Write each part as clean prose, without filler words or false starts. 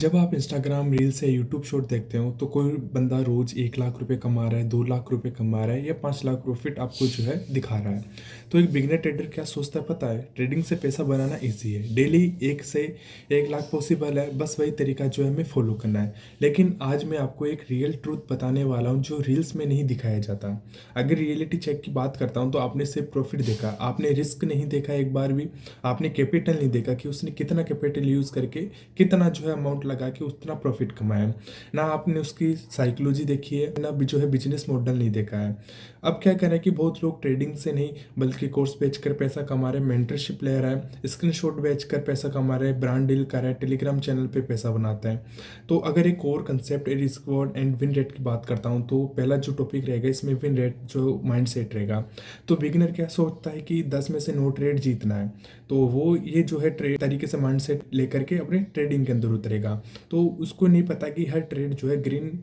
जब आप Instagram reels या यूट्यूब शॉर्ट देखते हो तो कोई बंदा रोज 1 लाख रुपए कमा रहा है, 2 लाख रुपए कमा रहा है या 5 लाख प्रॉफिट आपको जो है दिखा रहा है। तो एक बिगनर ट्रेडर क्या सोचता है पता है? ट्रेडिंग से पैसा बनाना इजी है, डेली 1 से 1 लाख पॉसिबल है, बस वही तरीका जो है हमें फॉलो करना है। लेकिन आज मैं आपको एक रियल ट्रूथ बताने वाला हूँ जो रील्स में नहीं दिखाया जाता। अगर रियलिटी चेक की बात करता हूँ तो आपने सिर्फ प्रॉफिट देखा, आपने रिस्क नहीं देखा एक बार भी। आपने कैपिटल नहीं देखा कि उसने कितना कैपिटल यूज करके कितना जो है अमाउंट लगा के उतना प्रॉफिट कमाया। ना आपने उसकी साइकोलॉजी देखी है, ना भी जो है बिजनेस मॉडल नहीं देखा है। अब क्या करें कि बहुत लोग ट्रेडिंग से नहीं बल्कि कोर्स बेचकर पैसा कमा रहे हैं, मेंटरशिप ले रहा है, स्क्रीनशॉट बेचकर पैसा कमा रहे हैं, ब्रांड डील कर रहे हैं, टेलीग्राम चैनल पे पैसा बनाते हैं। तो अगर एक और concept risk reward and win rate की बात करता हूँ तो पहला जो टॉपिक रहेगा इसमें विन रेट जो माइंड सेट रहेगा। तो बिगिनर क्या सोचता है कि 10 में से 9 ट्रेड जीतना है, तो वो ये जो है ट्रेड तरीके से माइंड सेट लेकर के अपने ट्रेडिंग के अंदर उतरेगा। तो उसको नहीं पता कि हर ट्रेड जो है ग्रीन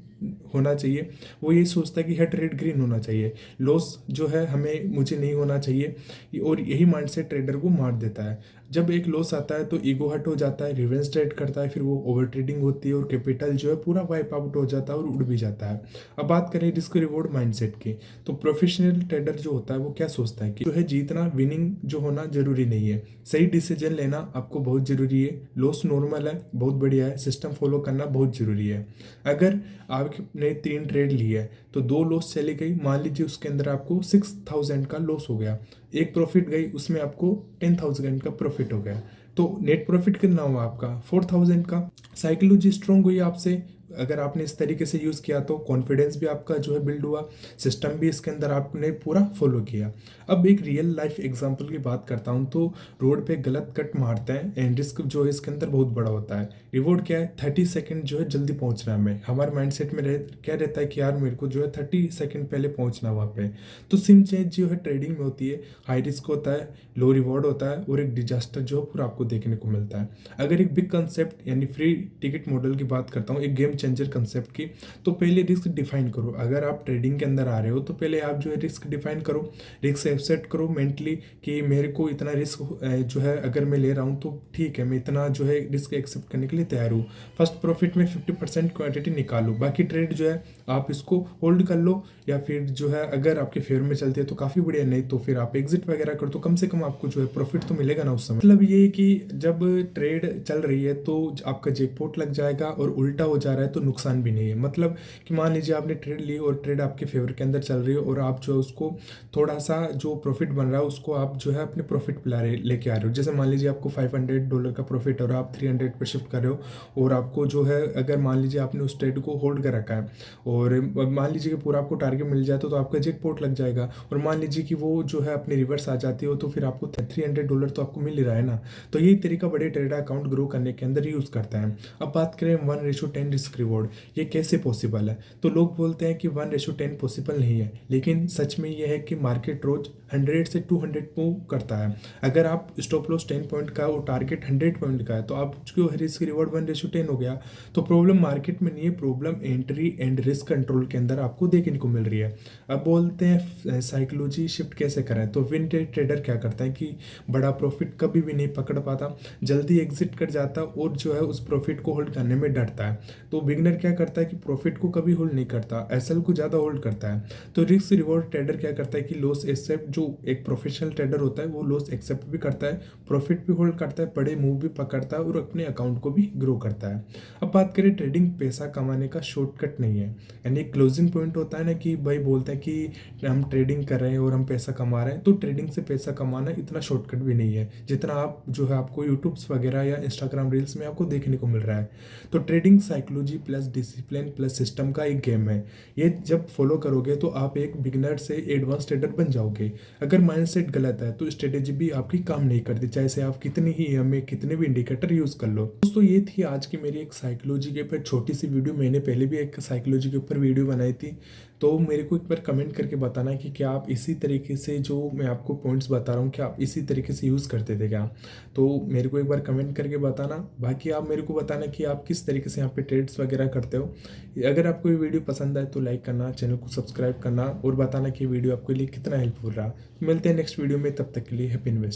होना चाहिए। वो ये सोचता है कि हर ट्रेड ग्रीन होना चाहिए, लॉस जो है हमें मुझे नहीं होना चाहिए, और यही माइंडसेट ट्रेडर को मार देता है। जब एक लॉस आता है तो ईगो हट हो जाता है, रिवेंज ट्रेड करता है, फिर वो ओवर ट्रेडिंग होती है और कैपिटल जो है पूरा वाइप आउट हो जाता है और उड़ भी जाता है। अब बात करें रिस्क रिवॉर्ड माइंडसेट की, तो प्रोफेशनल ट्रेडर जो होता है वो क्या सोचता है कि जो है जीतना, विनिंग जो होना जरूरी नहीं है, सही डिसीजन लेना आपको बहुत जरूरी है, लॉस नॉर्मल है, बहुत बढ़िया है, सिस्टम फॉलो करना बहुत जरूरी है। अगर आपने 3 ट्रेड लिए है तो 2 लॉस चली गई, मान लीजिए उसके अंदर आपको 6,000 का लॉस हो गया, एक प्रॉफिट गई उसमें आपको 10,000 का प्रॉफिट हो गया, तो नेट प्रॉफिट कितना हुआ आपका 4,000 का। साइकोलॉजी स्ट्रांग हुई आपसे, अगर आपने इस तरीके से यूज़ किया तो कॉन्फिडेंस भी आपका जो है बिल्ड हुआ, सिस्टम भी इसके अंदर आपने पूरा फॉलो किया। अब एक रियल लाइफ एग्जांपल की बात करता हूँ तो रोड पे गलत कट मारते हैं एंड रिस्क जो है इसके अंदर बहुत बड़ा होता है। रिवॉर्ड क्या है? 30 सेकंड जो है जल्दी पहुंचना है हमें, हमारे माइंडसेट में क्या रहता है कि यार मेरे को जो है 30 सेकंड पहले पहुंचना वहाँ पे। तो सिम चेंज जो है ट्रेडिंग में होती है, हाई रिस्क होता है, लो रिवॉर्ड होता है और एक डिजास्टर जो है पूरा आपको देखने को मिलता है। अगर एक बिग कंसेप्ट यानी फ्री टिकट मॉडल की बात करता हूँ, एक गेम चेंजर कंसेप्ट की, तो पहले रिस्क डिफाइन करो। अगर आप ट्रेडिंग के अंदर आ रहे हो तो पहले आप जो है रिस्क डिफाइन करो, रिस्क एक्सेप्ट करो मेंटली कि मेरे को इतना रिस्क जो है अगर मैं ले रहा हूँ तो ठीक है, मैं इतना जो है रिस्क एक्सेप्ट करने के लिए तैयार हूँ। फर्स्ट प्रॉफिट में 50% क्वांटिटी निकालो, बाकी ट्रेड जो है आप इसको होल्ड कर लो, या फिर जो है अगर आपके फेवर में चलती है तो काफ़ी बढ़िया, नहीं तो फिर आप एग्जिट वगैरह कर, तो कम से कम आपको जो है प्रॉफिट तो मिलेगा ना उस समय। मतलब ये कि जब ट्रेड चल रही है तो आपका जैकपॉट लग जाएगा और उल्टा हो जा रहा है तो नुकसान भी नहीं है। मतलब कि मान लीजिए आपने ट्रेड ली और ट्रेड आपके फेवर के अंदर चल रही है और आप जो है उसको थोड़ा सा जो प्रॉफिट बन रहा है उसको आप जो है अपने प्रॉफिट पे ला रहे लेके आ रहे हो। जैसे मान लीजिए आपको $500 का प्रॉफिट और आप 300 पे शिफ्ट कर रहे हो, और आपको जो है अगर मान लीजिए आपने उस ट्रेड को होल्ड कर रखा है और मान लीजिए कि पूरा आपको टारगेट मिल जाए तो आपका जैकपॉट लग जाएगा, और मान लीजिए कि वो जो है अपनी रिवर्स आ जाती हो तो फिर आपको $300 तो आपको मिल ही रहा है ना। तो यही तरीका बड़े ट्रेडर अकाउंट ग्रो करने के अंदर यूज करता है। अब बात करें 1:10 रिस्क रिवॉर्ड, ये कैसे पॉसिबल है? तो लोग बोलते हैं कि 1:10 पॉसिबल नहीं है, लेकिन सच में ये है कि मार्केट रोज 100 से 200 मूव करता है। अगर आप स्टॉप लॉस 10 पॉइंट का और टारगेट 100 पॉइंट का है तो आपको रिस्क रिवॉर्ड 1:10 हो गया। तो प्रॉब्लम मार्केट में नहीं है, problem entry and risk control के अंदर आपको देखने को मिल रही है। अब बोलते हैं साइकोलॉजी शिफ्ट कैसे करें, तो विन ट्रेडर क्या करता है कि बड़ा प्रॉफिट कभी भी नहीं पकड़ पाता, जल्दी एग्जिट कर जाता और जो है उस प्रॉफिट को होल्ड करने में डरता है। तो बिगनर क्या करता है कि प्रॉफिट को कभी होल्ड नहीं करता, एसएल को ज़्यादा होल्ड करता है। तो रिस्क रिवॉर्ड ट्रेडर क्या करता है कि लॉस एक्सेप्ट, जो एक प्रोफेशनल ट्रेडर होता है वो लॉस एक्सेप्ट भी करता है, प्रॉफिट भी होल्ड करता है, बड़े मूव भी पकड़ता है और अपने अकाउंट को भी ग्रो करता है। अब बात करें, ट्रेडिंग पैसा कमाने का शॉर्टकट नहीं है। यानी क्लोजिंग पॉइंट होता है ना कि भाई बोलते हैं कि हम ट्रेडिंग कर रहे हैं और हम पैसा कमा रहे हैं, तो ट्रेडिंग से पैसा कमाना इतना शॉर्टकट भी नहीं है जितना आप जो है आपको यूट्यूब्स वगैरह या इंस्टाग्राम रील्स में आपको देखने को मिल रहा है। तो trading psychology plus discipline plus system का एक गेम है। ये जब फॉलो करोगे तो आप एक बिगिनर से एडवांस ट्रेडर बन जाओगे। अगर माइंडसेट गलत है तो स्ट्रेटेजी भी आपकी काम नहीं करती, चाहे से आप कितनी ही हमें कितने भी इंडिकेटर यूज कर लो। दोस्तों ये थी आज की मेरी एक साइकोलॉजी के ऊपर छोटी सी वीडियो। मैंने पहले भी एक साइकोलॉजी के ऊपर वीडियो बनाई थी, तो मेरे को एक बार कमेंट करके बताना कि क्या आप इसी तरीके से जो मैं आपको पॉइंट्स बता रहा हूँ क्या आप इसी तरीके से यूज़ करते थे क्या। तो मेरे को एक बार कमेंट करके बताना। बाकी आप मेरे को बताना कि आप किस तरीके से यहाँ पे ट्रेड्स वगैरह करते हो। अगर आपको ये वीडियो पसंद आए तो लाइक करना, चैनल को सब्सक्राइब करना और बताना कि वीडियो आपके लिए कितना हेल्पफुल रहा। मिलते हैं नेक्स्ट वीडियो में, तब तक के लिए हैप्पी इन्वेस्ट।